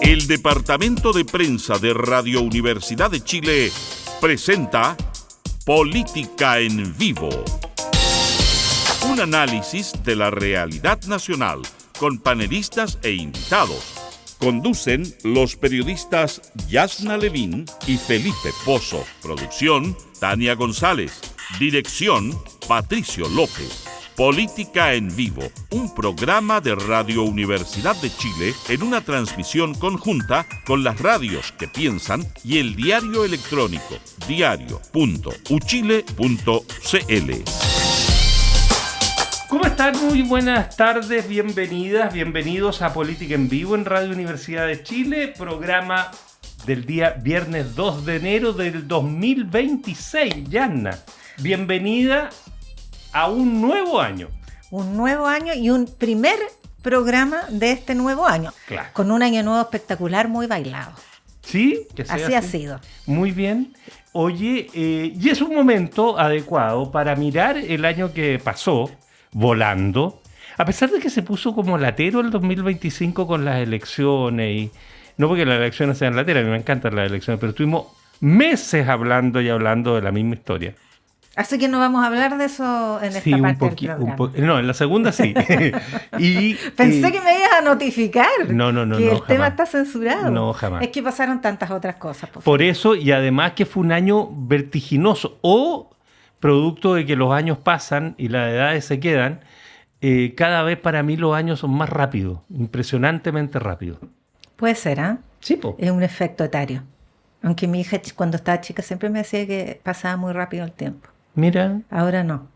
El Departamento de Prensa de Radio Universidad de Chile presenta Política en Vivo. Un análisis de la realidad nacional con panelistas e invitados. Conducen los periodistas Yasna Levín y Felipe Pozo. Producción, Tania González. Dirección, Patricio López. Política en Vivo, un programa de Radio Universidad de Chile en una transmisión conjunta con las radios que piensan y el diario electrónico diario.uchile.cl. ¿Cómo están? Muy buenas tardes, bienvenidos a Política en Vivo en Radio Universidad de Chile, programa del día viernes 2 de enero del 2026. Yanna, bienvenida a un nuevo año. Un nuevo año y un primer programa de este nuevo año. Claro. Con un año nuevo espectacular, muy bailado. ¿Sí? Así ha sido. Muy bien. Oye, y es un momento adecuado para mirar el año que pasó volando, a pesar de que se puso como latero el 2025 con las elecciones, y no porque las elecciones sean lateras, a mí me encantan las elecciones, pero estuvimos meses hablando de la misma historia. Así que no vamos a hablar de eso en esta parte del programa. No, en la segunda sí. Pensé que me ibas a notificar no, que el jamás. tema está censurado. No, jamás. Es que pasaron tantas otras cosas. Por eso, y además que fue un año vertiginoso, o producto de que los años pasan y las edades se quedan, cada vez para mí los años son más rápidos, impresionantemente rápidos. Puede ser, ¿ah? Sí, po. Es un efecto etario. Aunque mi hija cuando estaba chica siempre me decía que pasaba muy rápido el tiempo. Mira. Ahora no.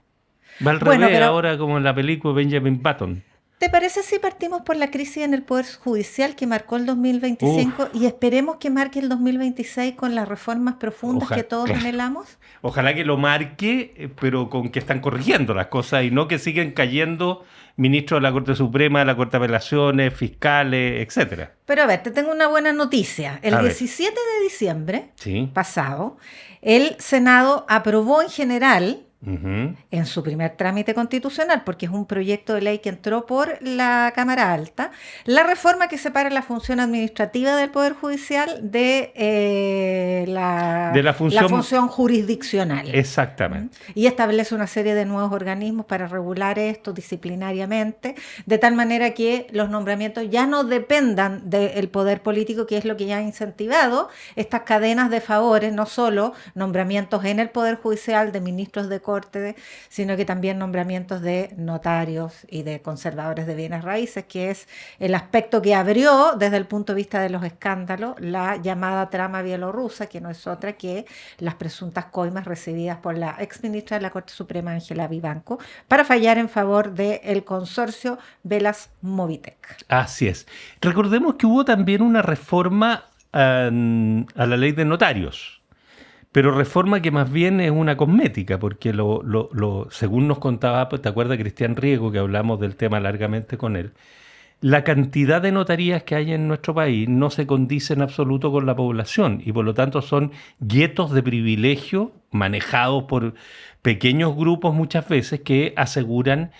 Va al revés, pero ahora como en la película Benjamin Button. ¿Te parece si partimos por la crisis en el Poder Judicial que marcó el 2025 y esperemos que marque el 2026 con las reformas profundas que todos anhelamos? Ojalá que lo marque, pero con que están corrigiendo las cosas y no que siguen cayendo ministros de la Corte Suprema, de la Corte de Apelaciones, fiscales, etcétera. Pero a ver, te tengo una buena noticia. El 17 de diciembre pasado, el Senado aprobó en general, en su primer trámite constitucional, porque es un proyecto de ley que entró por la Cámara Alta, la reforma que separa la función administrativa del Poder Judicial de la función jurisdiccional. Exactamente. Y establece una serie de nuevos organismos para regular esto disciplinariamente, de tal manera que los nombramientos ya no dependan del poder político, que es lo que ya ha incentivado estas cadenas de favores, no solo nombramientos en el Poder Judicial de ministros de Corte, sino que también nombramientos de notarios y de conservadores de bienes raíces, que es el aspecto que abrió desde el punto de vista de los escándalos la llamada trama bielorrusa, que no es otra que las presuntas coimas recibidas por la exministra de la Corte Suprema, Ángela Vivanco, para fallar en favor del consorcio Velas Movitec. Así es. Recordemos que hubo también una reforma a la ley de notarios. Pero reforma que más bien es una cosmética, porque según nos contaba, pues, ¿te acuerdas Cristian Riego, que hablamos del tema largamente con él? La cantidad de notarías que hay en nuestro país no se condice en absoluto con la población y por lo tanto son guetos de privilegio manejados por pequeños grupos muchas veces que aseguran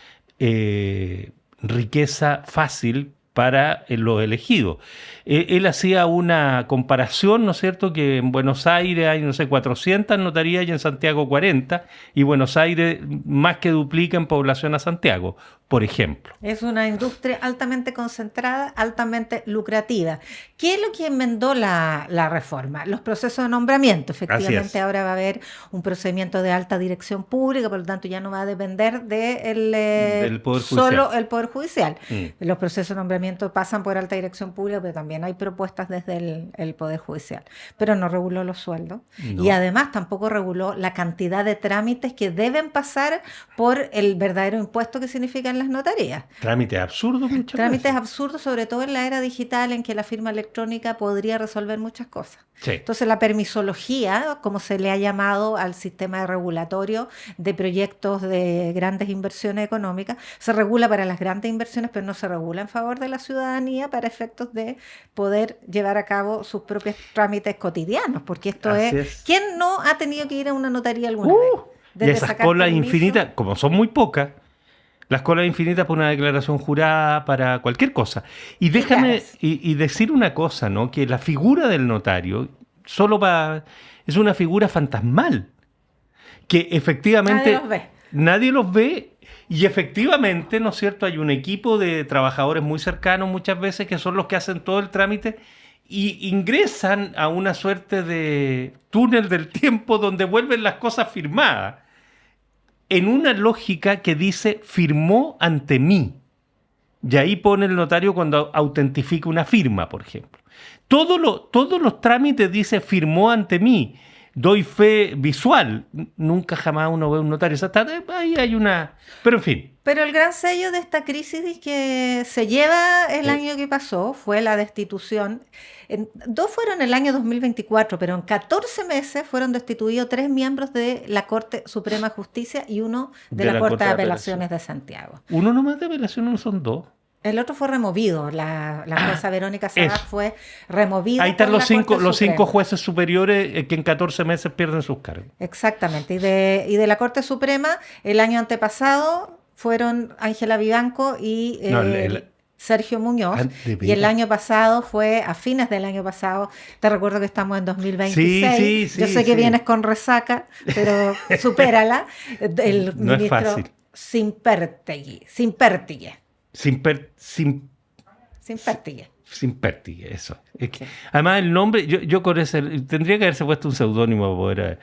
riqueza fácil para los elegidos. Él hacía una comparación, ¿no es cierto?, que en Buenos Aires hay, 400 notarías y en Santiago 40, y Buenos Aires más que duplica en población a Santiago, por ejemplo. Es una industria altamente concentrada, altamente lucrativa. ¿Qué es lo que enmendó la reforma? Los procesos de nombramiento. Efectivamente, ahora va a haber un procedimiento de alta dirección pública, por lo tanto ya no va a depender del Poder Judicial. Solo el Poder Judicial. Los procesos de nombramiento pasan por alta dirección pública, pero también hay propuestas desde el Poder Judicial. Pero no reguló los sueldos. No. Y además tampoco reguló la cantidad de trámites que deben pasar por el verdadero impuesto que significan las notarías. Trámites absurdos muchas Trámites veces. absurdos, sobre todo en la era digital en que la firma electrónica podría resolver muchas cosas. Sí. Entonces la permisología, como se le ha llamado al sistema regulatorio de proyectos de grandes inversiones económicas, se regula para las grandes inversiones, pero no se regula en favor de la ciudadanía para efectos de poder llevar a cabo sus propios trámites cotidianos, porque esto es... ¿Quién no ha tenido que ir a una notaría alguna vez? Y esas colas infinitas, como son muy pocas, Las colas infinitas para una declaración jurada, para cualquier cosa. Y déjame y decir una cosa, ¿no? Que la figura del notario es una figura fantasmal. Que efectivamente nadie los ve. Y efectivamente, ¿no es cierto? Hay un equipo de trabajadores muy cercanos muchas veces que son los que hacen todo el trámite y ingresan a una suerte de túnel del tiempo donde vuelven las cosas firmadas. En una lógica que dice firmó ante mí. Y ahí pone el notario cuando autentifica una firma, por ejemplo. Todos los trámites dice firmó ante mí. Doy fe visual. Nunca jamás uno ve un notario. Ahí hay una... Pero en fin. Pero el gran sello de esta crisis que se lleva el año que pasó fue la destitución. Dos fueron el año 2024, pero en 14 meses fueron destituidos 3 miembros de la Corte Suprema de Justicia y uno de la Corte de Apelaciones de Santiago. Uno nomás de apelaciones, no son dos. El otro fue removido, la jueza Verónica Sabat fue removida. Ahí están los 5 jueces superiores que en 14 meses pierden sus cargos. Exactamente, y de la Corte Suprema el año antepasado fueron Ángela Vivanco y Sergio Muñoz, y el año pasado fue, a fines del año pasado, te recuerdo que estamos en 2026, yo sé que vienes con resaca, pero supérala, el no ministro es fácil. Simpértigue. Simpértigue, eso. Es que, además, el nombre, yo con ese, tendría que haberse puesto un seudónimo para poder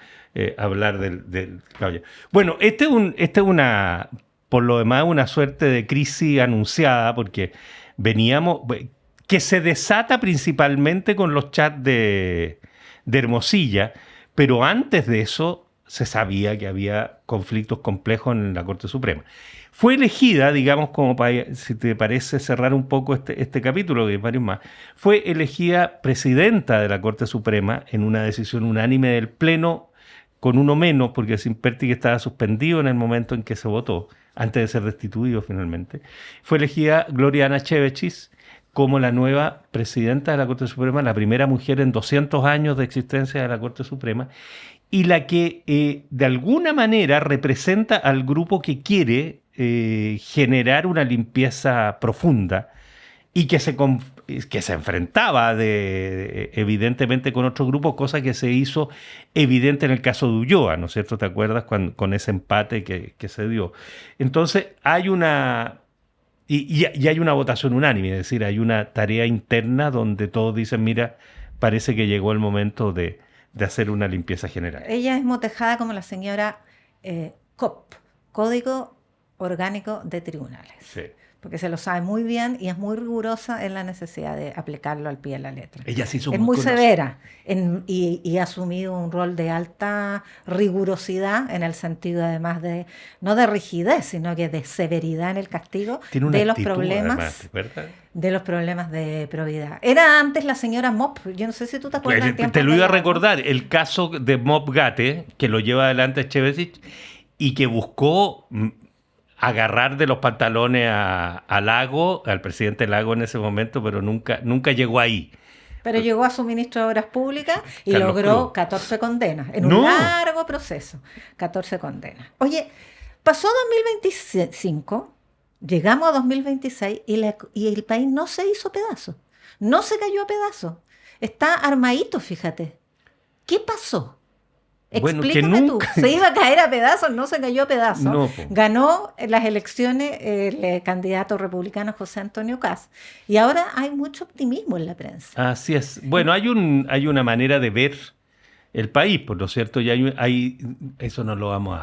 hablar del caballero. Bueno, este es una, por lo demás, una suerte de crisis anunciada, porque veníamos, que se desata principalmente con los chats de Hermosilla, pero antes de eso se sabía que había conflictos complejos en la Corte Suprema. Fue elegida, digamos, como para, si te parece cerrar un poco este capítulo, que varios más, fue elegida presidenta de la Corte Suprema en una decisión unánime del Pleno, con uno menos, porque Simpértigue estaba suspendido en el momento en que se votó, antes de ser destituido finalmente. Fue elegida Gloriana Chevechis como la nueva presidenta de la Corte Suprema, la primera mujer en 200 años de existencia de la Corte Suprema, y la que de alguna manera representa al grupo que quiere generar una limpieza profunda y que se enfrentaba evidentemente con otro grupo, cosa que se hizo evidente en el caso de Ulloa, ¿no es cierto? ¿Te acuerdas con ese empate que se dio? Entonces hay una... Y hay una votación unánime, es decir, hay una tarea interna donde todos dicen, mira, parece que llegó el momento de hacer una limpieza general. Ella es motejada como la señora COP, Código Orgánico de Tribunales. Sí. Porque se lo sabe muy bien y es muy rigurosa en la necesidad de aplicarlo al pie de la letra. Ella sí es muy severa y ha asumido un rol de alta rigurosidad en el sentido además de, no de rigidez, sino que de severidad en el castigo de los problemas. Además, ¿verdad? De los problemas de probidad. Era antes la señora Mop, yo no sé si tú te acuerdas. Te lo iba a recordar, el caso de Mop Gate, que lo lleva adelante Chevesich y que buscó agarrar de los pantalones a Lago, al presidente Lago en ese momento, pero nunca llegó ahí. Pero llegó a su ministro de Obras Públicas y Carlos logró Cruz. 14 condenas, en un largo proceso, 14 condenas. Oye, pasó 2025, llegamos a 2026 y el país no se hizo pedazos, no se cayó a pedazos, está armadito, fíjate. ¿Qué pasó? Explícame tú. Se iba a caer a pedazos, no se cayó a pedazos. No, ganó las elecciones el candidato republicano José Antonio Kast. Y ahora hay mucho optimismo en la prensa. Así es. Bueno, hay una manera de ver el país, por lo cierto, y eso no lo vamos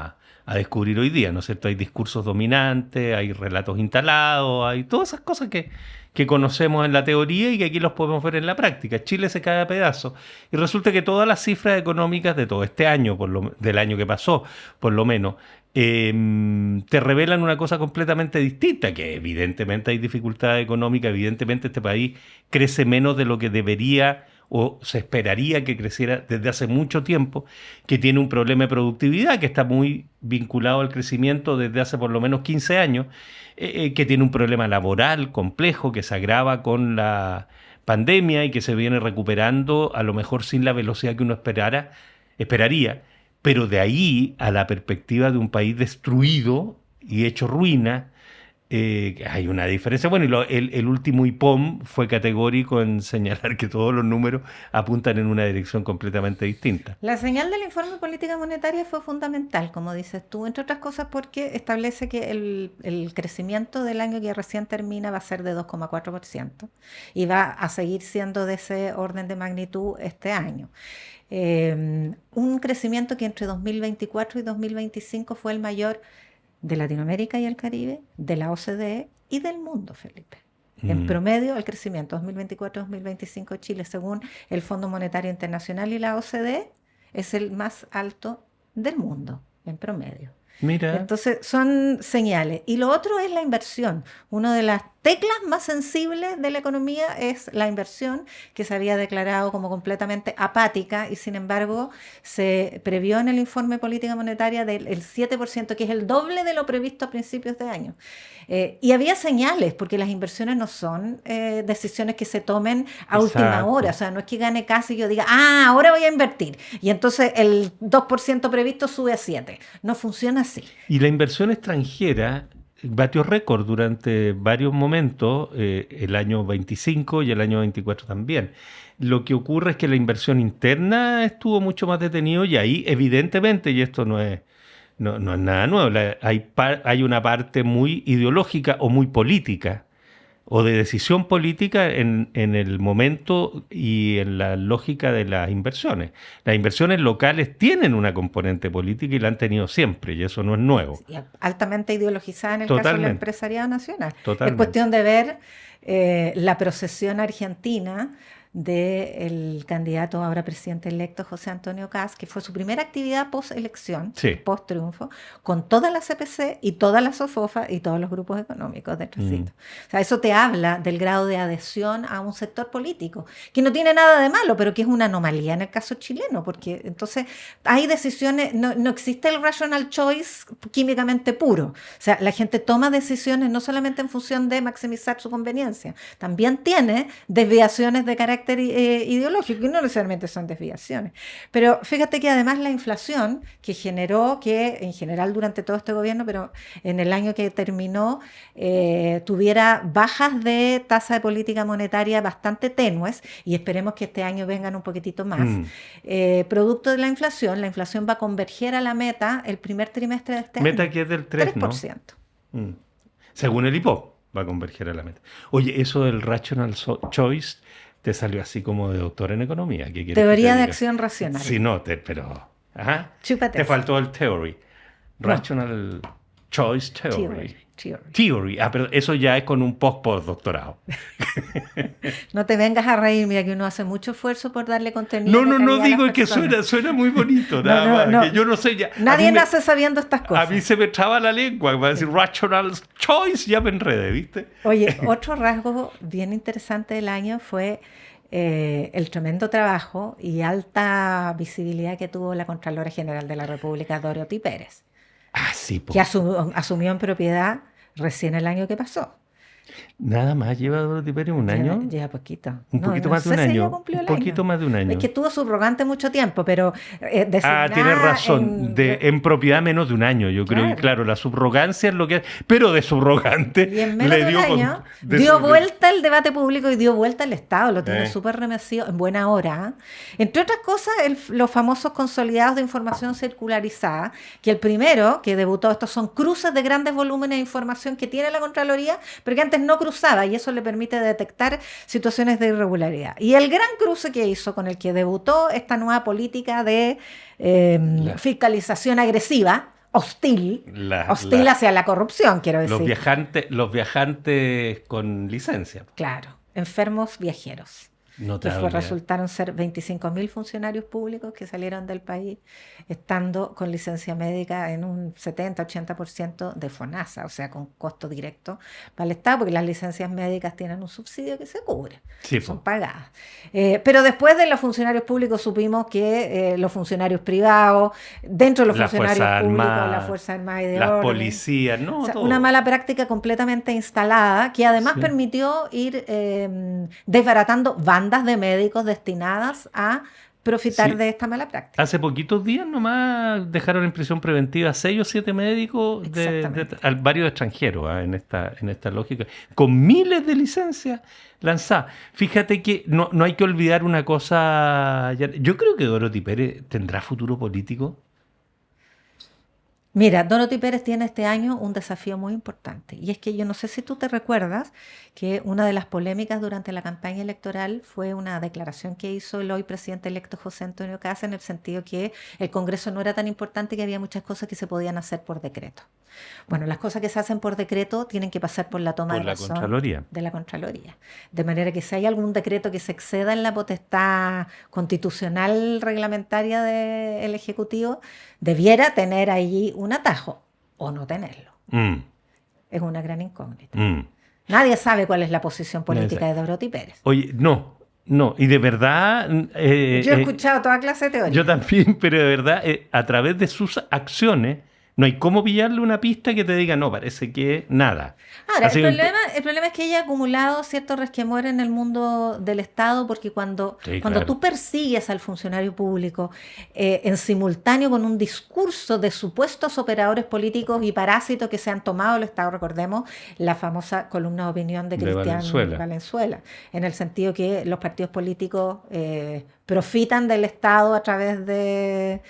a descubrir hoy día, ¿no es cierto? Hay discursos dominantes, hay relatos instalados, hay todas esas cosas que conocemos en la teoría y que aquí los podemos ver en la práctica. Chile se cae a pedazos y resulta que todas las cifras económicas de todo este año, del año que pasó, por lo menos, te revelan una cosa completamente distinta, que evidentemente hay dificultad económica, evidentemente este país crece menos de lo que debería o se esperaría que creciera desde hace mucho tiempo, que tiene un problema de productividad que está muy vinculado al crecimiento desde hace por lo menos 15 años, que tiene un problema laboral complejo que se agrava con la pandemia y que se viene recuperando a lo mejor sin la velocidad que uno esperaría, pero de ahí a la perspectiva de un país destruido y hecho ruina, Hay una diferencia. Bueno, el último IPOM fue categórico en señalar que todos los números apuntan en una dirección completamente distinta. La señal del informe de política monetaria fue fundamental, como dices tú, entre otras cosas porque establece que el crecimiento del año que recién termina va a ser de 2,4% y va a seguir siendo de ese orden de magnitud este año. Un crecimiento que entre 2024 y 2025 fue el mayor de Latinoamérica y el Caribe, de la OCDE y del mundo, Felipe. En promedio, el crecimiento 2024-2025 de Chile, según el Fondo Monetario Internacional y la OCDE, es el más alto del mundo, en promedio. Mira. Entonces, son señales. Y lo otro es la inversión. Una de las teclas más sensibles de la economía es la inversión, que se había declarado como completamente apática y sin embargo se previó en el informe de política monetaria del 7%, que es el doble de lo previsto a principios de año. Y había señales, porque las inversiones no son decisiones que se tomen a última hora. O sea, no es que gane casi y yo diga, ahora voy a invertir. Y entonces el 2% previsto sube a 7%. No funciona así. Y la inversión extranjera batió récord durante varios momentos, el año 25 y el año 24 también. Lo que ocurre es que la inversión interna estuvo mucho más detenido y ahí evidentemente, y esto no es nada nuevo, hay una parte muy ideológica o muy política o de decisión política en el momento y en la lógica de las inversiones. Las inversiones locales tienen una componente política y la han tenido siempre, y eso no es nuevo. Y altamente ideologizada en el caso del empresariado nacional. Totalmente. Es cuestión de ver la procesión argentina del candidato ahora presidente electo José Antonio Kast, que fue su primera actividad post-elección, post-triunfo, con toda la CPC y toda la SOFOFA y todos los grupos económicos del recinto. O sea, eso te habla del grado de adhesión a un sector político, que no tiene nada de malo, pero que es una anomalía en el caso chileno, porque entonces hay decisiones, no existe el rational choice químicamente puro. O sea, la gente toma decisiones no solamente en función de maximizar su conveniencia, también tiene desviaciones de carácter ideológico, y no necesariamente son desviaciones. Pero fíjate que además la inflación que generó que en general durante todo este gobierno, pero en el año que terminó, tuviera bajas de tasa de política monetaria bastante tenues, y esperemos que este año vengan un poquitito más. Producto de la inflación va a converger a la meta el primer trimestre de este año. Meta que es del 3%. ¿No? Según el IPO va a converger a la meta. Oye, eso del rational choice te salió así como de doctor en economía. Teoría de acción racional. Sí, no, pero... Chúpate. Te faltó el theory. Rational choice theory. Theory. Pero eso ya es con un postdoctorado. No te vengas a reír, mira que uno hace mucho esfuerzo por darle contenido. No digo que suena muy bonito, nada más. Que yo no sé ya. Nadie nace sabiendo estas cosas. A mí se me traba la lengua, va a decir rational choice, ya me enredé, ¿viste? Oye, otro rasgo bien interesante del año fue el tremendo trabajo y alta visibilidad que tuvo la Contralora General de la República, Dorothy Pérez. Sí, que asumió en propiedad recién el año que pasó. ¿Nada más lleva Dorothy Pérez un año? Lleva poquito. Un poquito más de un año. Un poquito más de un año. Es que estuvo subrogante mucho tiempo, pero... tienes razón. En propiedad menos de un año. Yo creo que, claro, la subrogancia es lo que... Pero de subrogante... Y en menos de un año dio vuelta el debate público y dio vuelta el Estado. Lo tiene súper remecido en buena hora. Entre otras cosas, los famosos consolidados de información circularizada, que el primero que debutó, estos son cruces de grandes volúmenes de información que tiene la Contraloría, pero que antes no cruzaba, y eso le permite detectar situaciones de irregularidad. Y el gran cruce que hizo, con el que debutó esta nueva política de fiscalización agresiva, hostil hacia la corrupción, quiero decir. Los viajantes con licencia. Claro, enfermos viajeros. Resultaron ser 25.000 funcionarios públicos que salieron del país estando con licencia médica en un 70-80% de FONASA, o sea, con costo directo para el Estado, porque las licencias médicas tienen un subsidio que se cubre, son pagadas. Pero después de los funcionarios públicos supimos que los funcionarios privados, dentro de los funcionarios públicos, la Fuerza Armada y de las orden, policías, una mala práctica completamente instalada, que además permitió ir desbaratando bandas de médicos destinadas a profitar de esta mala práctica. Hace poquitos días nomás dejaron en prisión preventiva 6 o 7 médicos varios extranjeros en esta lógica, con miles de licencias lanzadas. Fíjate que no hay que olvidar una cosa. Yo creo que Dorothy Pérez tendrá futuro político. Mira, Dorothy Pérez tiene este año un desafío muy importante, y es que yo no sé si tú te recuerdas que una de las polémicas durante la campaña electoral fue una declaración que hizo el hoy presidente electo José Antonio Kast, en el sentido que el Congreso no era tan importante, que había muchas cosas que se podían hacer por decreto. Bueno, las cosas que se hacen por decreto tienen que pasar por la toma de razón de la Contraloría. De manera que si hay algún decreto que se exceda en la potestad constitucional reglamentaria del Ejecutivo, debiera tener allí un atajo o no tenerlo. Es una gran incógnita. Nadie sabe cuál es la posición política de Dorothy Pérez. Oye, no, y de verdad... yo he escuchado toda clase de teorías. Yo también, pero de verdad, a través de sus acciones, no hay cómo pillarle una pista que te diga, no, parece que nada. Ahora, el problema es que ella ha acumulado cierto resquemor en el mundo del Estado, porque cuando tú persigues al funcionario público en simultáneo con un discurso de supuestos operadores políticos y parásitos que se han tomado el Estado, recordemos la famosa columna de opinión de Cristian Valenzuela, en el sentido que los partidos políticos profitan del Estado a través de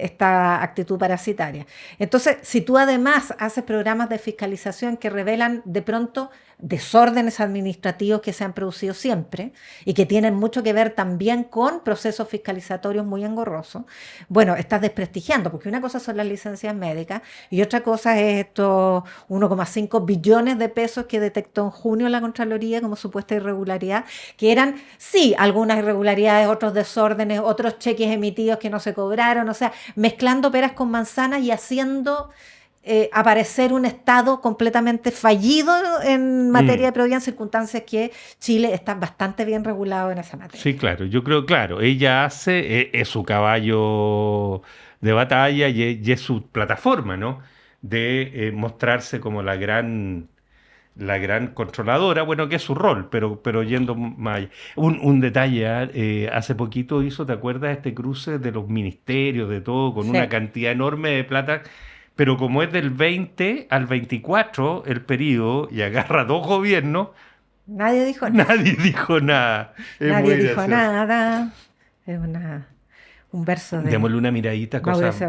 esta actitud parasitaria. Entonces, si tú además haces programas de fiscalización que revelan de pronto desórdenes administrativos que se han producido siempre y que tienen mucho que ver también con procesos fiscalizatorios muy engorrosos, bueno, estás desprestigiando, porque una cosa son las licencias médicas y otra cosa es estos 1,5 billones de pesos que detectó en junio la Contraloría como supuesta irregularidad, que eran, sí, algunas irregularidades, otros desórdenes, otros cheques emitidos que no se cobraron, o sea, mezclando peras con manzanas y haciendo aparecer un Estado completamente fallido en materia de probidad, en circunstancias que Chile está bastante bien regulado en esa materia. Sí, claro, yo creo, claro, ella es su caballo de batalla y es su plataforma, ¿no? De mostrarse como la gran controladora, bueno, que es su rol, pero yendo más allá. Un detalle, hace poquito hizo, ¿te acuerdas? Este cruce de los ministerios, de todo, con una cantidad enorme de plata, pero como es del 20 al 24 el periodo y agarra 2 gobiernos, nadie dijo nada. Nadie dijo nada. Nadie dijo nada. Es un verso de... Démosle una miradita a cosas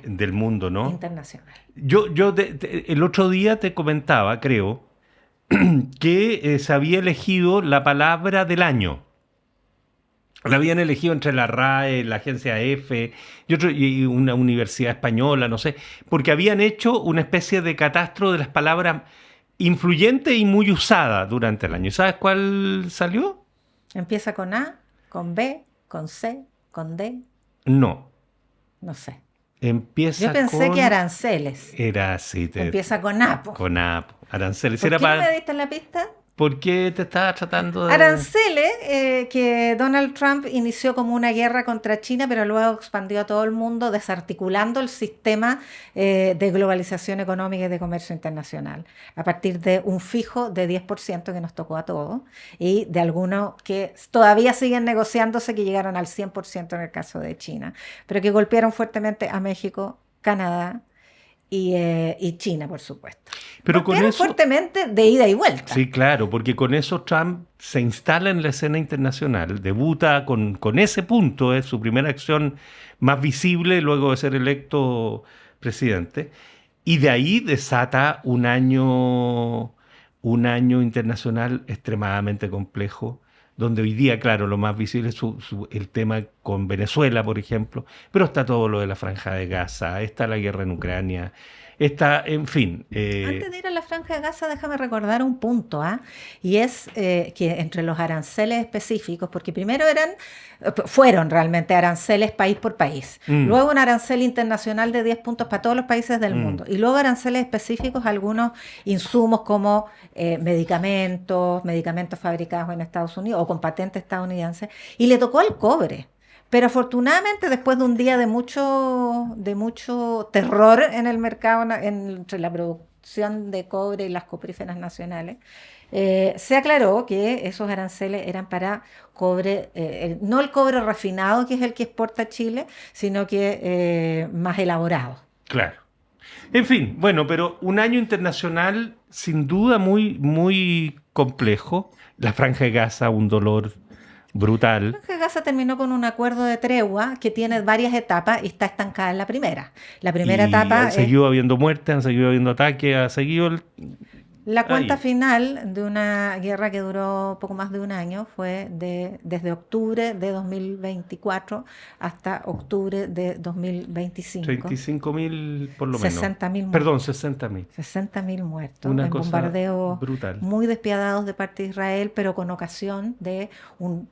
del mundo, ¿no? Internacional. Yo el otro día te comentaba, creo, que se había elegido la palabra del año. La habían elegido entre la RAE, la agencia EFE y una universidad española, no sé, porque habían hecho una especie de catastro de las palabras influyentes y muy usadas durante el año. ¿Sabes cuál salió? ¿Empieza con A, con B, con C, con D? No. No sé. Empieza Yo pensé que aranceles. Era así. Empieza con Apo. Con Apo. Aranceles. ¿Por qué no me diste la pista? ¿Por qué te estaba tratando de...? Aranceles, que Donald Trump inició como una guerra contra China, pero luego expandió a todo el mundo, desarticulando el sistema de globalización económica y de comercio internacional, a partir de un fijo de 10% que nos tocó a todos, y de algunos que todavía siguen negociándose, que llegaron al 100% en el caso de China, pero que golpearon fuertemente a México, Canadá, y China, por supuesto. Pero con eso, fuertemente de ida y vuelta. Sí, claro, porque con eso Trump se instala en la escena internacional, debuta con ese punto, es su primera acción más visible luego de ser electo presidente, y de ahí desata un año internacional extremadamente complejo, donde hoy día, claro, lo más visible es el tema con Venezuela, por ejemplo, pero está todo lo de la Franja de Gaza, está la guerra en Ucrania, está, en fin. Antes de ir a la Franja de Gaza, déjame recordar un punto, y es que entre los aranceles específicos, porque primero fueron realmente aranceles país por país, luego un arancel internacional de 10 puntos para todos los países del mundo, y luego aranceles específicos a algunos insumos como medicamentos fabricados en Estados Unidos o con patente estadounidense, y le tocó al cobre. Pero afortunadamente, después de un día de mucho terror en el mercado, entre la producción de cobre y las copríferas nacionales, Se aclaró que esos aranceles eran para cobre, no el cobre refinado, que es el que exporta Chile, sino que más elaborado. Claro. En fin, bueno, pero un año internacional sin duda muy, muy complejo. La Franja de Gaza, un dolor brutal. La Franja de Gaza terminó con un acuerdo de tregua que tiene varias etapas y está estancada en la primera. La primera etapa han seguido habiendo muertes, han seguido habiendo ataques, ha seguido la cuenta final de una guerra que duró poco más de un año fue desde octubre de 2024 hasta octubre de 2025. 35.000 por lo menos. 60.000 muertos. Perdón, 60.000. 60.000 muertos Una en cosa bombardeos brutal. muy despiadados de parte de Israel, pero con ocasión de un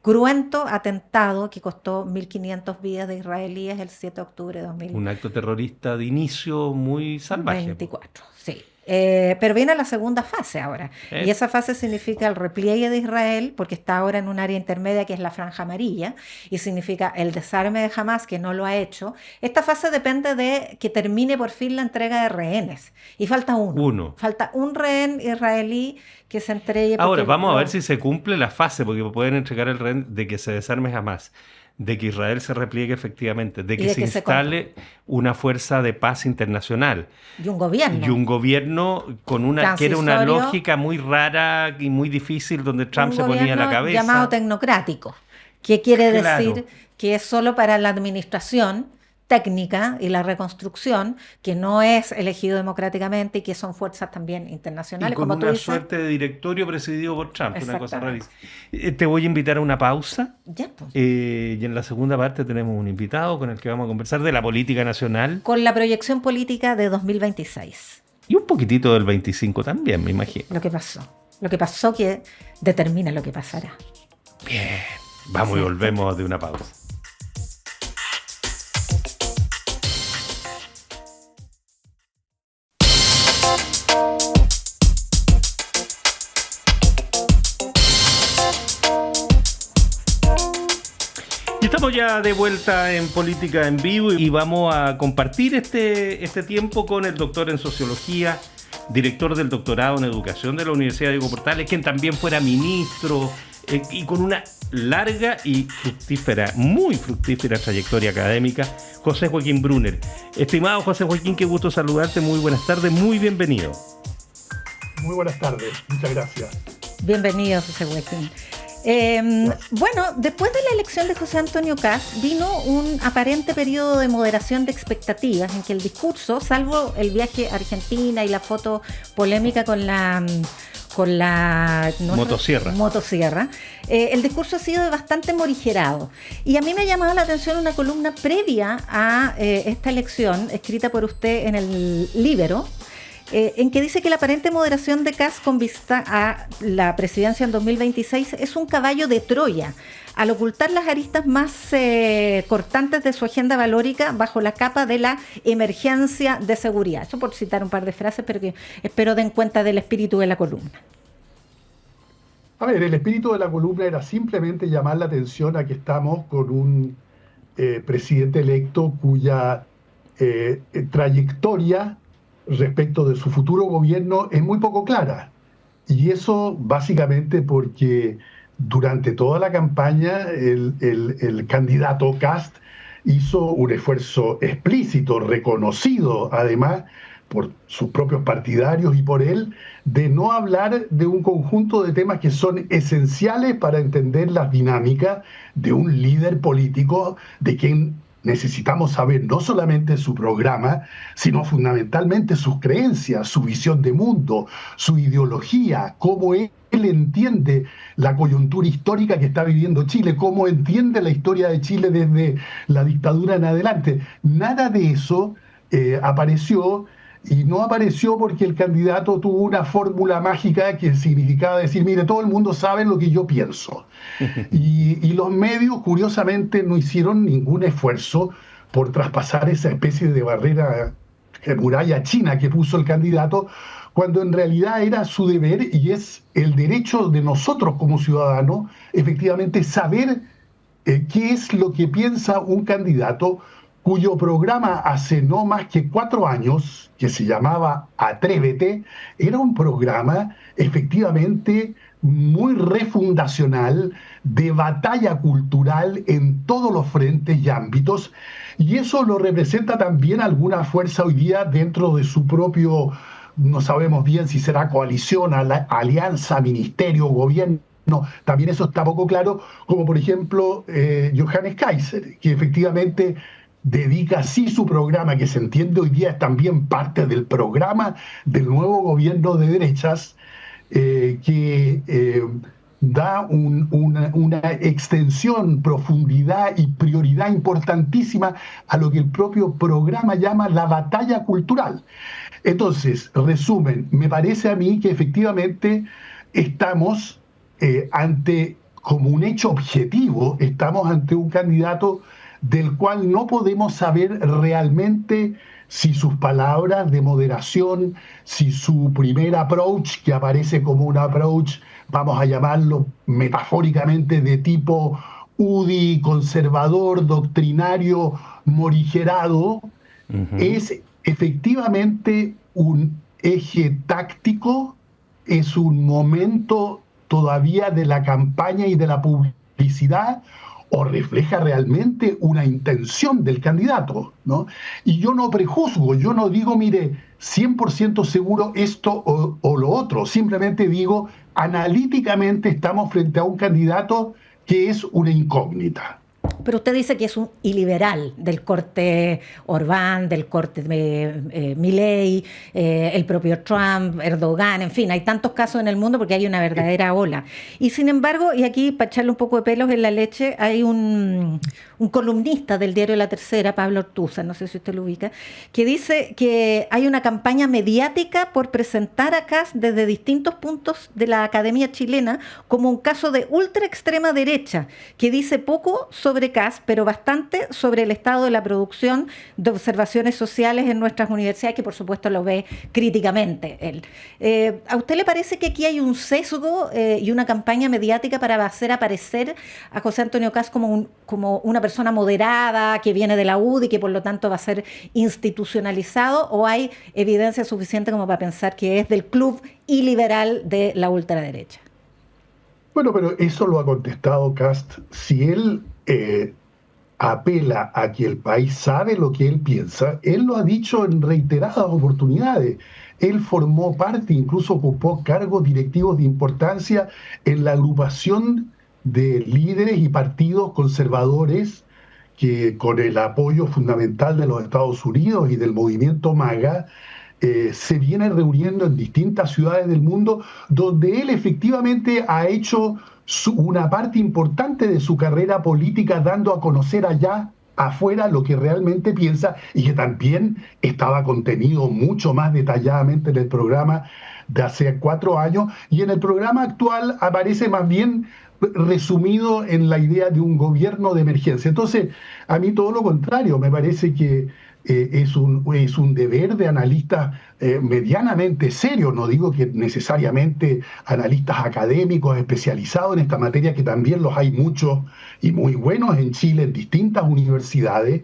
cruento atentado que costó 1.500 vidas de israelíes el 7 de octubre de 2024. Un acto terrorista de inicio muy salvaje. 24, sí. Pero viene la segunda fase ahora, y esa fase significa el repliegue de Israel, porque está ahora en un área intermedia que es la Franja Amarilla, y significa el desarme de Hamas, que no lo ha hecho. Esta fase depende de que termine por fin la entrega de rehenes, y falta uno. Falta un rehén israelí que se entregue. Ahora, vamos a ver si se cumple la fase, porque pueden entregar el rehén de que se desarme Hamas, de que Israel se repliegue efectivamente, de que se instale una fuerza de paz internacional. Y un gobierno. Y un gobierno con una que era una lógica muy rara y muy difícil, donde Trump se ponía la cabeza. Llamado tecnocrático, que quiere decir que es solo para la administración técnica y la reconstrucción, que no es elegido democráticamente y que son fuerzas también internacionales. Y con como una suerte de directorio presidido por Trump, una cosa rarísima. Te voy a invitar a una pausa. Ya, pues. Y en la segunda parte tenemos un invitado con el que vamos a conversar de la política nacional. Con la proyección política de 2026. Y un poquitito del 25 también, me imagino. Lo que pasó que determina lo que pasará. Bien, vamos y volvemos de una pausa. Estamos ya de vuelta en Política en Vivo y vamos a compartir este tiempo con el doctor en Sociología, director del doctorado en Educación de la Universidad Diego Portales, quien también fuera ministro y con una larga y muy fructífera trayectoria académica, José Joaquín Brunner. Estimado José Joaquín, qué gusto saludarte, muy buenas tardes, muy bienvenido. Muy buenas tardes, muchas gracias. Bienvenido, José Joaquín. Bueno, después de la elección de José Antonio Kast vino un aparente periodo de moderación de expectativas en que el discurso, salvo el viaje a Argentina y la foto polémica con la motosierra, el discurso ha sido bastante morigerado. Y a mí me ha llamado la atención una columna previa a esta elección, escrita por usted en el Líbero, en que dice que la aparente moderación de Kast con vista a la presidencia en 2026 es un caballo de Troya, al ocultar las aristas más cortantes de su agenda valórica bajo la capa de la emergencia de seguridad. Eso por citar un par de frases, pero que espero den cuenta del espíritu de la columna. A ver, el espíritu de la columna era simplemente llamar la atención a que estamos con un presidente electo cuya trayectoria respecto de su futuro gobierno es muy poco clara. Y eso básicamente porque durante toda la campaña el candidato Kast hizo un esfuerzo explícito, reconocido además por sus propios partidarios y por él, de no hablar de un conjunto de temas que son esenciales para entender las dinámicas de un líder político de quien necesitamos saber no solamente su programa, sino fundamentalmente sus creencias, su visión de mundo, su ideología, cómo él entiende la coyuntura histórica que está viviendo Chile, cómo entiende la historia de Chile desde la dictadura en adelante. Nada de eso apareció, y no apareció porque el candidato tuvo una fórmula mágica que significaba decir, mire, todo el mundo sabe lo que yo pienso. Y los medios, curiosamente, no hicieron ningún esfuerzo por traspasar esa especie de barrera, muralla china que puso el candidato, cuando en realidad era su deber y es el derecho de nosotros como ciudadanos, efectivamente, saber qué es lo que piensa un candidato cuyo programa hace no más que 4 años, que se llamaba Atrévete, era un programa efectivamente muy refundacional, de batalla cultural en todos los frentes y ámbitos, y eso lo representa también alguna fuerza hoy día dentro de su propio, no sabemos bien si será coalición, alianza, ministerio, gobierno. No, también eso está poco claro, como por ejemplo Johannes Kaiser, que efectivamente dedica así su programa, que se entiende hoy día es también parte del programa del nuevo gobierno de derechas, que da una extensión, profundidad y prioridad importantísima a lo que el propio programa llama la batalla cultural. Entonces, resumen, me parece a mí que efectivamente estamos ante, como un hecho objetivo, estamos ante un candidato del cual no podemos saber realmente si sus palabras de moderación, si su primer approach, que aparece como un approach, vamos a llamarlo metafóricamente de tipo UDI, conservador, doctrinario, morigerado, es efectivamente un eje táctico, es un momento todavía de la campaña y de la publicidad, o refleja realmente una intención del candidato, ¿no? Y yo no prejuzgo, yo no digo, mire, 100% seguro esto o lo otro, simplemente digo, analíticamente estamos frente a un candidato que es una incógnita. Pero usted dice que es un iliberal del corte Orbán, del corte de Milei, el propio Trump, Erdogan, en fin, hay tantos casos en el mundo porque hay una verdadera ola. Y sin embargo, y aquí para echarle un poco de pelos en la leche, hay un columnista del diario La Tercera, Pablo Ortúzar, no sé si usted lo ubica, que dice que hay una campaña mediática por presentar a Kast desde distintos puntos de la academia chilena como un caso de ultra extrema derecha, que dice poco sobre Kast, pero bastante sobre el estado de la producción de observaciones sociales en nuestras universidades, que por supuesto lo ve críticamente él. ¿A usted le parece que aquí hay un sesgo y una campaña mediática para hacer aparecer a José Antonio Kast como una persona moderada, que viene de la UDI y que por lo tanto va a ser institucionalizado, o hay evidencia suficiente como para pensar que es del club iliberal de la ultraderecha? Bueno, pero eso lo ha contestado Kast. Si él apela a que el país sabe lo que él piensa, él lo ha dicho en reiteradas oportunidades. Él formó parte, incluso ocupó cargos directivos de importancia en la agrupación de líderes y partidos conservadores que, con el apoyo fundamental de los Estados Unidos y del movimiento MAGA, se viene reuniendo en distintas ciudades del mundo, donde él efectivamente ha hecho una parte importante de su carrera política, dando a conocer allá afuera lo que realmente piensa, y que también estaba contenido mucho más detalladamente en el programa de hace 4 años, y en el programa actual aparece más bien resumido en la idea de un gobierno de emergencia. Entonces, a mí todo lo contrario, me parece que es un deber de analistas medianamente serios, no digo que necesariamente analistas académicos especializados en esta materia, que también los hay muchos y muy buenos en Chile, en distintas universidades,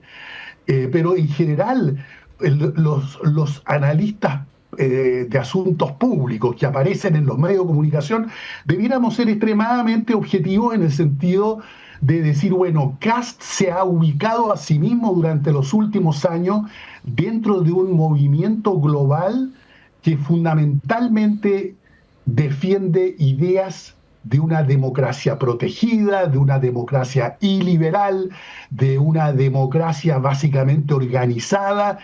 pero en general los analistas de asuntos públicos que aparecen en los medios de comunicación, debiéramos ser extremadamente objetivos en el sentido de decir, bueno, Kast se ha ubicado a sí mismo durante los últimos años dentro de un movimiento global que fundamentalmente defiende ideas de una democracia protegida, de una democracia iliberal, de una democracia básicamente organizada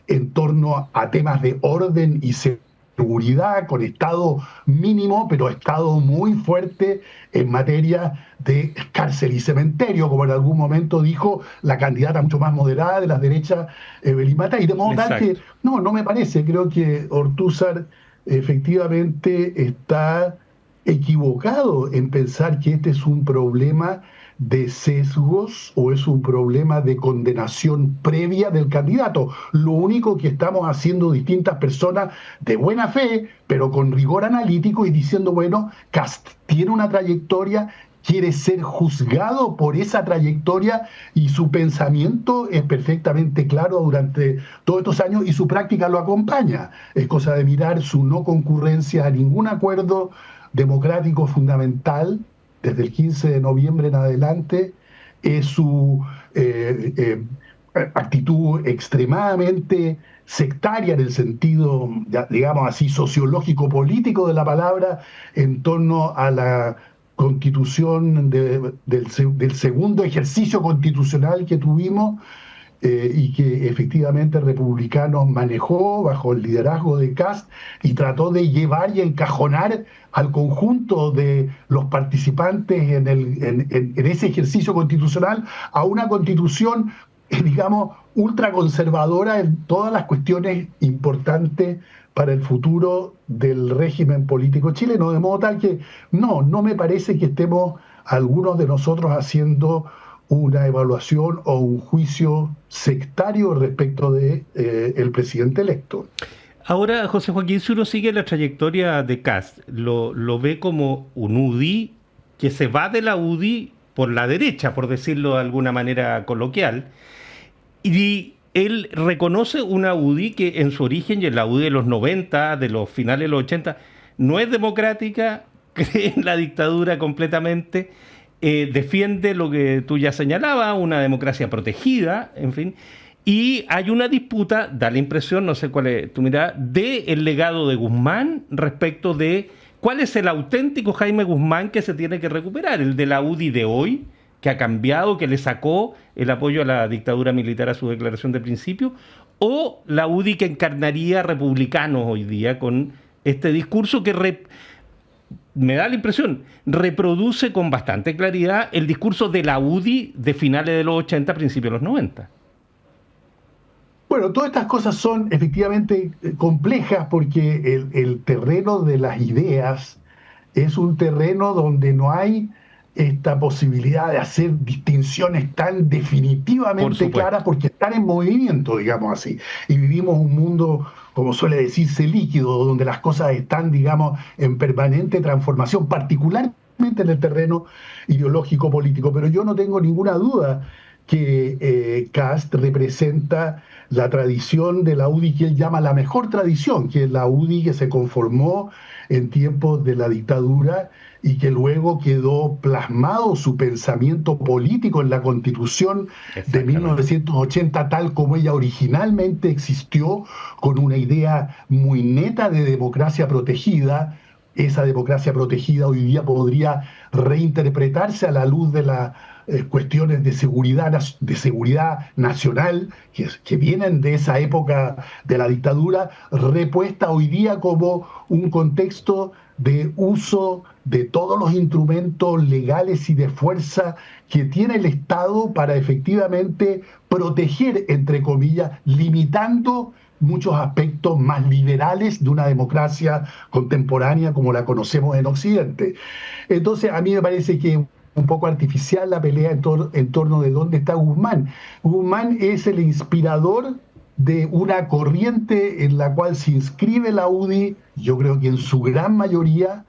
en torno a temas de orden y seguridad, con Estado mínimo, pero Estado muy fuerte en materia de cárcel y cementerio, como en algún momento dijo la candidata mucho más moderada de las derechas, Evelyn Matei. De modo tal que, no me parece, creo que Ortúzar efectivamente está equivocado en pensar que este es un problema de sesgos o es un problema de condenación previa del candidato. Lo único que estamos haciendo distintas personas de buena fe, pero con rigor analítico, y diciendo, bueno, Kast tiene una trayectoria, quiere ser juzgado por esa trayectoria y su pensamiento es perfectamente claro durante todos estos años y su práctica lo acompaña. Es cosa de mirar su no concurrencia a ningún acuerdo democrático fundamental desde el 15 de noviembre en adelante, es su actitud extremadamente sectaria en el sentido, digamos así, sociológico-político de la palabra en torno a la constitución del segundo ejercicio constitucional que tuvimos y que efectivamente Republicanos manejó bajo el liderazgo de Kast y trató de llevar y encajonar al conjunto de los participantes en ese ejercicio constitucional a una constitución, digamos, ultraconservadora en todas las cuestiones importantes para el futuro del régimen político chileno, de modo tal que no me parece que estemos algunos de nosotros haciendo una evaluación o un juicio sectario respecto de el presidente electo. Ahora, José Joaquín, si uno sigue la trayectoria de Kast, lo ve como un UDI que se va de la UDI por la derecha, por decirlo de alguna manera coloquial, y él reconoce una UDI que en su origen, y en la UDI de los 90, de los finales de los 80, no es democrática, cree en la dictadura completamente, defiende lo que tú ya señalabas, una democracia protegida, en fin, y hay una disputa, da la impresión, no sé cuál es tu mirada, del legado de Guzmán respecto de cuál es el auténtico Jaime Guzmán que se tiene que recuperar, el de la UDI de hoy, que ha cambiado, que le sacó el apoyo a la dictadura militar a su declaración de principio, o la UDI que encarnaría republicanos hoy día con este discurso que me da la impresión, reproduce con bastante claridad el discurso de la UDI de finales de los 80, principios de los 90. Bueno, todas estas cosas son efectivamente complejas porque el terreno de las ideas es un terreno donde no hay esta posibilidad de hacer distinciones tan definitivamente claras porque están en movimiento, digamos así. Y vivimos un mundo, como suele decirse, líquido, donde las cosas están, digamos, en permanente transformación, particularmente en el terreno ideológico político. Pero yo no tengo ninguna duda que Kast representa la tradición de la UDI que él llama la mejor tradición, que es la UDI que se conformó en tiempos de la dictadura y que luego quedó plasmado su pensamiento político en la Constitución de 1980 tal como ella originalmente existió, con una idea muy neta de democracia protegida. Esa democracia protegida hoy día podría reinterpretarse a la luz de las cuestiones de seguridad nacional que vienen de esa época de la dictadura, repuesta hoy día como un contexto de uso de todos los instrumentos legales y de fuerza que tiene el Estado para efectivamente proteger, entre comillas, limitando muchos aspectos más liberales de una democracia contemporánea como la conocemos en Occidente. Entonces, a mí me parece que es un poco artificial la pelea en torno de dónde está Guzmán. Guzmán es el inspirador de una corriente en la cual se inscribe la UDI, yo creo que en su gran mayoría,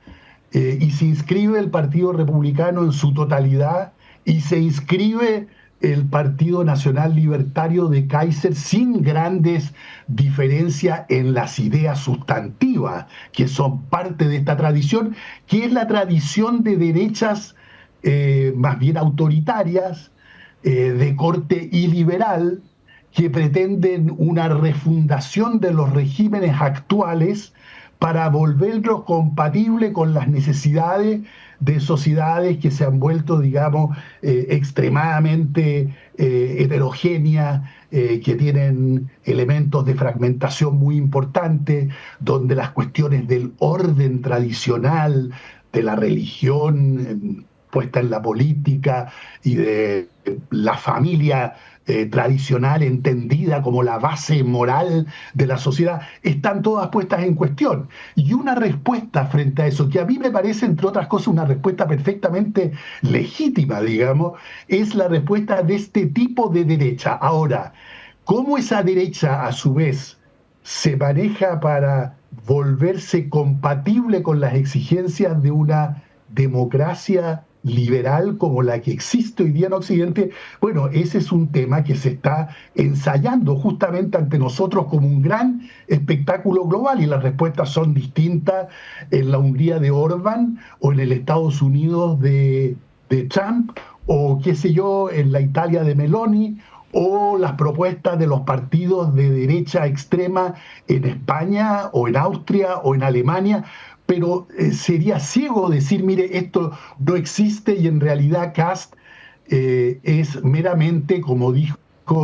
y se inscribe el Partido Republicano en su totalidad, y se inscribe el Partido Nacional Libertario de Kaiser sin grandes diferencias en las ideas sustantivas, que son parte de esta tradición, que es la tradición de derechas más bien autoritarias, de corte iliberal, que pretenden una refundación de los regímenes actuales para volverlos compatibles con las necesidades de sociedades que se han vuelto, digamos, extremadamente heterogéneas, que tienen elementos de fragmentación muy importantes, donde las cuestiones del orden tradicional, de la religión puesta en la política y de la familia tradicional entendida como la base moral de la sociedad, están todas puestas en cuestión. Y una respuesta frente a eso, que a mí me parece, entre otras cosas, una respuesta perfectamente legítima, digamos, es la respuesta de este tipo de derecha. Ahora, ¿cómo esa derecha, a su vez, se maneja para volverse compatible con las exigencias de una democracia liberal como la que existe hoy día en Occidente, bueno, ese es un tema que se está ensayando justamente ante nosotros como un gran espectáculo global, y las respuestas son distintas en la Hungría de Orbán o en el Estados Unidos de Trump, o qué sé yo, en la Italia de Meloni, o las propuestas de los partidos de derecha extrema en España o en Austria o en Alemania. Pero sería ciego decir, mire, esto no existe, y en realidad Kast es meramente, como dijo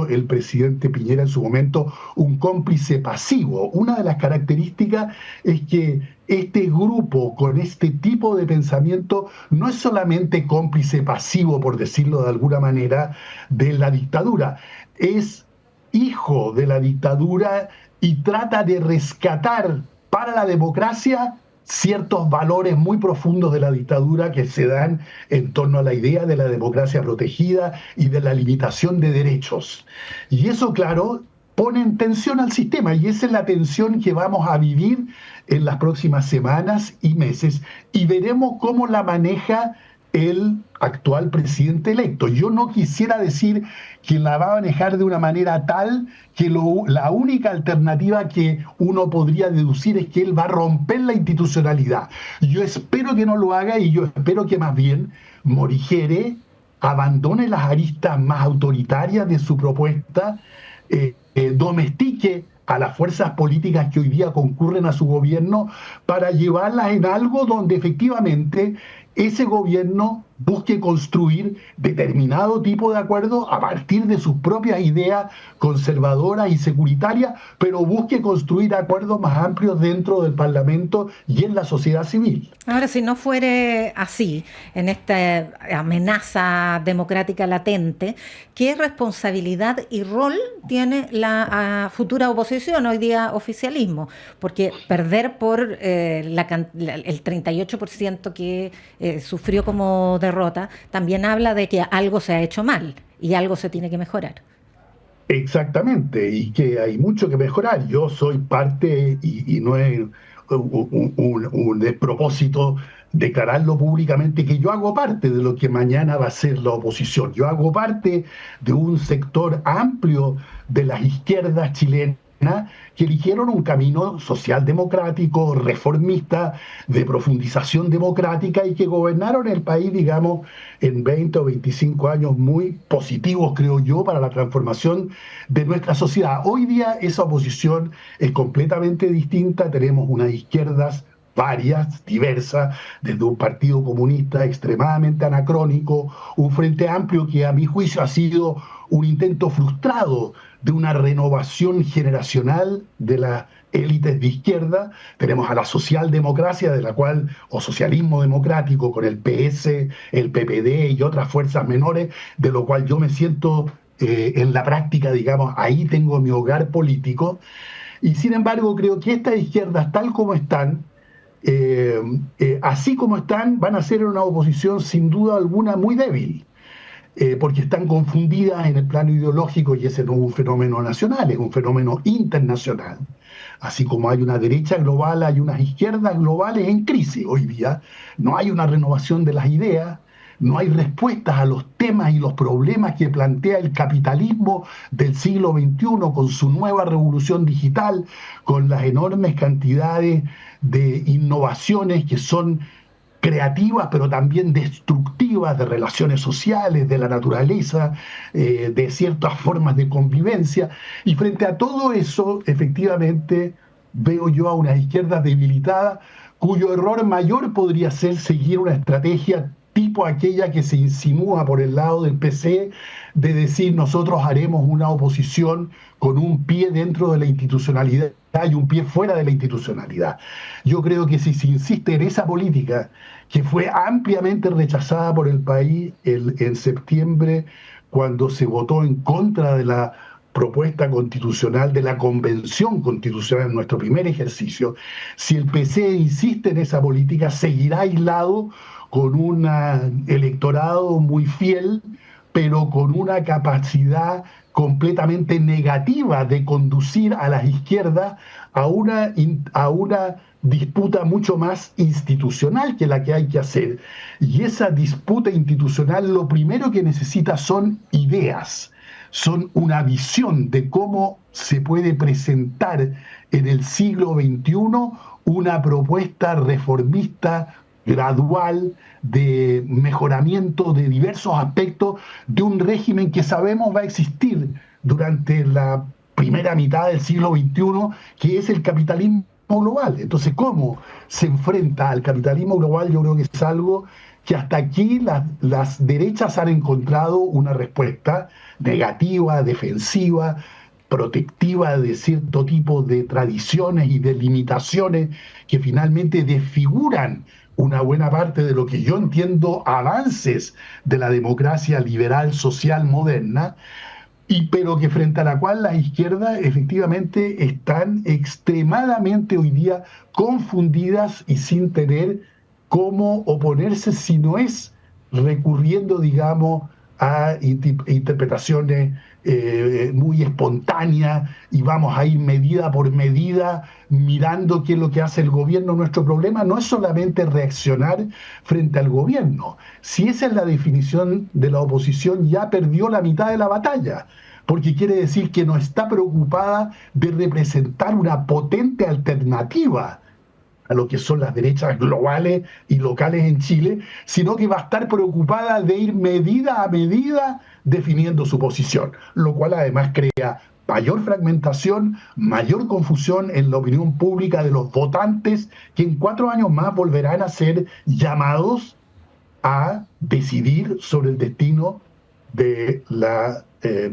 el presidente Piñera en su momento, un cómplice pasivo. Una de las características es que este grupo con este tipo de pensamiento no es solamente cómplice pasivo, por decirlo de alguna manera, de la dictadura, es hijo de la dictadura y trata de rescatar para la democracia ciertos valores muy profundos de la dictadura que se dan en torno a la idea de la democracia protegida y de la limitación de derechos. Y eso, claro, pone en tensión al sistema, y esa es la tensión que vamos a vivir en las próximas semanas y meses, y veremos cómo la maneja el actual presidente electo. Yo no quisiera decir que la va a manejar de una manera tal que la única alternativa que uno podría deducir es que él va a romper la institucionalidad. Yo espero que no lo haga, y yo espero que más bien Morigere abandone las aristas más autoritarias de su propuesta, domestique a las fuerzas políticas que hoy día concurren a su gobierno para llevarlas en algo donde efectivamente ese gobierno busque construir determinado tipo de acuerdo a partir de sus propias ideas conservadoras y securitarias, pero busque construir acuerdos más amplios dentro del Parlamento y en la sociedad civil. Ahora, si no fuere así, en esta amenaza democrática latente, ¿qué responsabilidad y rol tiene la futura oposición, hoy día oficialismo? Porque perder por el 38% que sufrió como derrota también habla de que algo se ha hecho mal y algo se tiene que mejorar. Exactamente, y que hay mucho que mejorar. Yo soy parte, y no es un despropósito declararlo públicamente, que yo hago parte de lo que mañana va a ser la oposición. Yo hago parte de un sector amplio de las izquierdas chilenas que eligieron un camino socialdemocrático, reformista, de profundización democrática, y que gobernaron el país, digamos, en 20 o 25 años muy positivos, creo yo, para la transformación de nuestra sociedad. Hoy día esa oposición es completamente distinta. Tenemos unas izquierdas varias, diversas, desde un partido comunista extremadamente anacrónico, un Frente Amplio que a mi juicio ha sido un intento frustrado de una renovación generacional de las élites de izquierda. Tenemos a la socialdemocracia, de la cual, o socialismo democrático, con el PS, el PPD y otras fuerzas menores, de lo cual yo me siento en la práctica, digamos, ahí tengo mi hogar político. Y sin embargo creo que estas izquierdas, tal como están, así como están, van a ser una oposición sin duda alguna muy débil, porque están confundidas en el plano ideológico, y ese no es un fenómeno nacional, es un fenómeno internacional. Así como hay una derecha global, hay unas izquierdas globales en crisis hoy día. No hay una renovación de las ideas, no hay respuestas a los temas y los problemas que plantea el capitalismo del siglo XXI con su nueva revolución digital, con las enormes cantidades de innovaciones que son creativas, pero también destructivas de relaciones sociales, de la naturaleza, de ciertas formas de convivencia. Y frente a todo eso, efectivamente, veo yo a una izquierda debilitada, cuyo error mayor podría ser seguir una estrategia tipo aquella que se insinúa por el lado del PC, de decir nosotros haremos una oposición con un pie dentro de la institucionalidad y un pie fuera de la institucionalidad. Yo creo que si se insiste en esa política, que fue ampliamente rechazada por el país en septiembre, cuando se votó en contra de la propuesta constitucional de la Convención Constitucional en nuestro primer ejercicio, si el PC insiste en esa política, seguirá aislado con un electorado muy fiel, pero con una capacidad completamente negativa de conducir a las izquierdas a una disputa mucho más institucional que la que hay que hacer. Y esa disputa institucional lo primero que necesita son ideas, son una visión de cómo se puede presentar en el siglo XXI una propuesta reformista gradual de mejoramiento de diversos aspectos de un régimen que sabemos va a existir durante la primera mitad del siglo XXI, que es el capitalismo global. Entonces, ¿cómo se enfrenta al capitalismo global? Yo creo que es algo que hasta aquí las derechas han encontrado una respuesta negativa, defensiva, protectiva de cierto tipo de tradiciones y de limitaciones que finalmente desfiguran una buena parte de lo que yo entiendo avances de la democracia liberal social moderna, pero que frente a la cual las izquierdas efectivamente están extremadamente hoy día confundidas y sin tener cómo oponerse, si no es recurriendo, digamos, a interpretaciones muy espontáneas, y vamos a ir medida por medida mirando qué es lo que hace el gobierno. Nuestro problema no es solamente reaccionar frente al gobierno. Si esa es la definición de la oposición, ya perdió la mitad de la batalla, porque quiere decir que no está preocupada de representar una potente alternativa a lo que son las derechas globales y locales en Chile, sino que va a estar preocupada de ir medida a medida definiendo su posición, lo cual además crea mayor fragmentación, mayor confusión en la opinión pública de los votantes, que en 4 años más volverán a ser llamados a decidir sobre el destino de la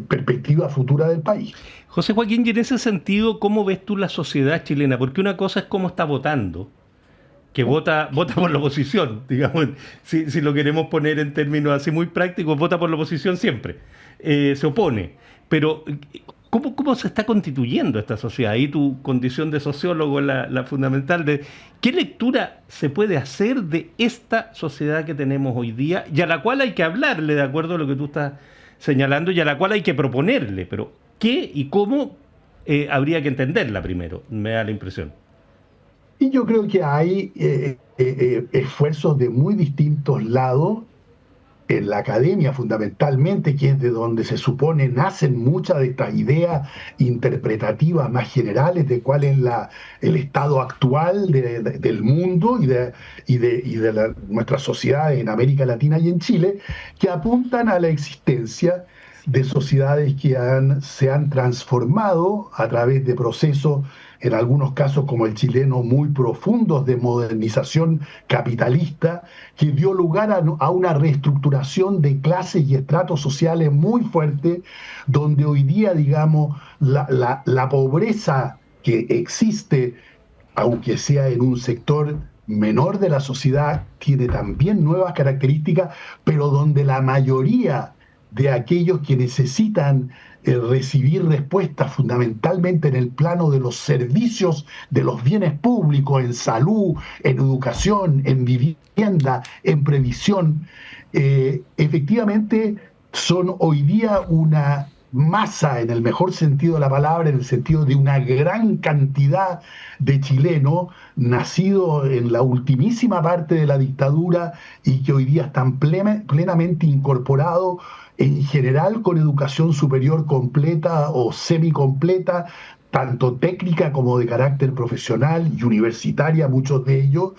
perspectiva futura del país. José Joaquín, y en ese sentido, ¿cómo ves tú la sociedad chilena? Porque una cosa es cómo está votando, que vota por la oposición, digamos, si lo queremos poner en términos así muy prácticos, vota por la oposición siempre, se opone. Pero, ¿cómo se está constituyendo esta sociedad? Ahí tu condición de sociólogo es la fundamental. ¿Qué lectura se puede hacer de esta sociedad que tenemos hoy día y a la cual hay que hablarle, de acuerdo a lo que tú estás señalando, y a la cual hay que proponerle? Pero, ¿qué y cómo habría que entenderla primero? Me da la impresión. Y yo creo que hay esfuerzos de muy distintos lados en la academia, fundamentalmente, que es de donde se supone nacen muchas de estas ideas interpretativas más generales de cuál es el estado actual del mundo y de nuestras sociedades en América Latina y en Chile, que apuntan a la existencia de sociedades que se han transformado a través de procesos, en algunos casos como el chileno, muy profundos de modernización capitalista, que dio lugar a una reestructuración de clases y estratos sociales muy fuerte, donde hoy día, digamos, la pobreza que existe, aunque sea en un sector menor de la sociedad, tiene también nuevas características, pero donde la mayoría de aquellos que necesitan recibir respuestas fundamentalmente en el plano de los servicios, de los bienes públicos, en salud, en educación, en vivienda, en previsión, efectivamente son hoy día una masa, en el mejor sentido de la palabra, en el sentido de una gran cantidad de chilenos nacidos en la ultimísima parte de la dictadura y que hoy día están plenamente incorporados, en general con educación superior completa o semicompleta, tanto técnica como de carácter profesional y universitaria, muchos de ellos,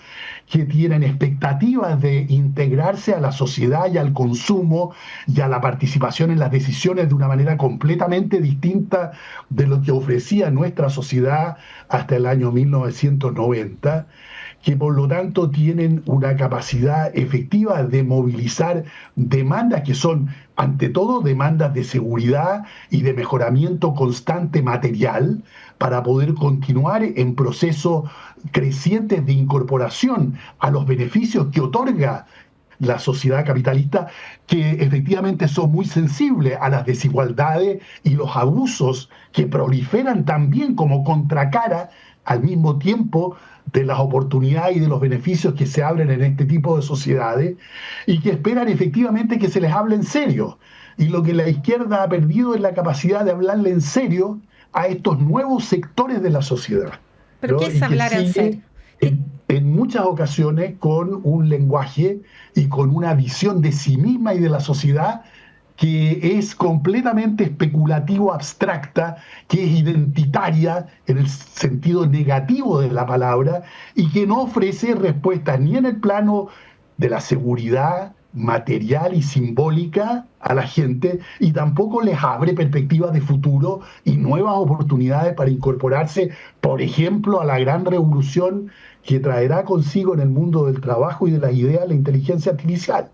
que tienen expectativas de integrarse a la sociedad y al consumo y a la participación en las decisiones de una manera completamente distinta de lo que ofrecía nuestra sociedad hasta el año 1990, que por lo tanto tienen una capacidad efectiva de movilizar demandas que son, ante todo, demandas de seguridad y de mejoramiento constante material para poder continuar en procesos crecientes de incorporación a los beneficios que otorga la sociedad capitalista, que efectivamente son muy sensibles a las desigualdades y los abusos que proliferan también como contracara al mismo tiempo de las oportunidades y de los beneficios que se abren en este tipo de sociedades y que esperan efectivamente que se les hable en serio. Y lo que la izquierda ha perdido es la capacidad de hablarle en serio a estos nuevos sectores de la sociedad. ¿Pero ¿no? qué es hablar en serio? En muchas ocasiones con un lenguaje y con una visión de sí misma y de la sociedad que es completamente especulativo, abstracta, que es identitaria en el sentido negativo de la palabra y que no ofrece respuestas ni en el plano de la seguridad material y simbólica a la gente y tampoco les abre perspectivas de futuro y nuevas oportunidades para incorporarse, por ejemplo, a la gran revolución que traerá consigo en el mundo del trabajo y de las ideas la inteligencia artificial.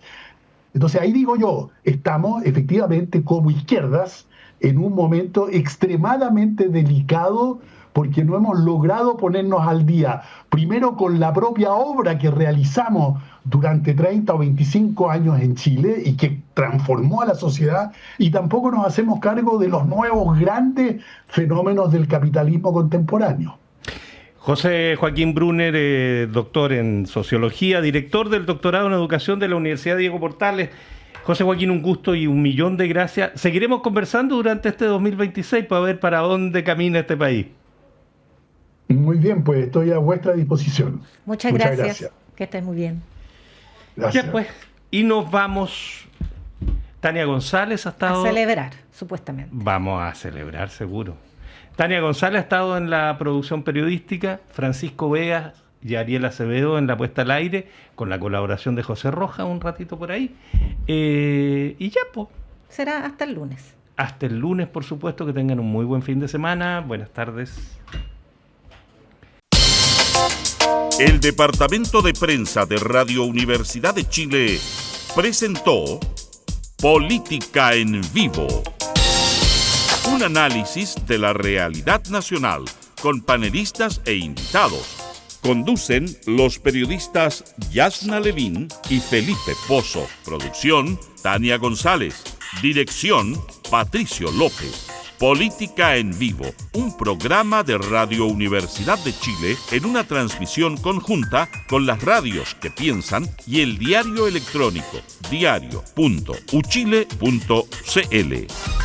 Entonces ahí digo yo, estamos efectivamente como izquierdas en un momento extremadamente delicado porque no hemos logrado ponernos al día, primero con la propia obra que realizamos durante 30 o 25 años en Chile y que transformó a la sociedad, y tampoco nos hacemos cargo de los nuevos grandes fenómenos del capitalismo contemporáneo. José Joaquín Brunner, doctor en Sociología, director del doctorado en Educación de la Universidad Diego Portales. José Joaquín, un gusto y 1.000.000 de gracias. Seguiremos conversando durante este 2026 para ver para dónde camina este país. Muy bien, pues estoy a vuestra disposición. Muchas gracias. Que estés muy bien. Gracias. Ya pues, y nos vamos. Tania González ha estado... A celebrar, supuestamente. Vamos a celebrar, seguro. Tania González ha estado en la producción periodística, Francisco Vegas y Ariel Acevedo en la puesta al aire, con la colaboración de José Roja un ratito por ahí. Y ya, pues. Será hasta el lunes. Hasta el lunes, por supuesto, que tengan un muy buen fin de semana. Buenas tardes. El Departamento de Prensa de Radio Universidad de Chile presentó Política en Vivo. Un análisis de la realidad nacional con panelistas e invitados. Conducen los periodistas Yasna Levín y Felipe Pozo. Producción, Tania González. Dirección, Patricio López. Política en Vivo, un programa de Radio Universidad de Chile en una transmisión conjunta con las radios que piensan y el diario electrónico diario.uchile.cl.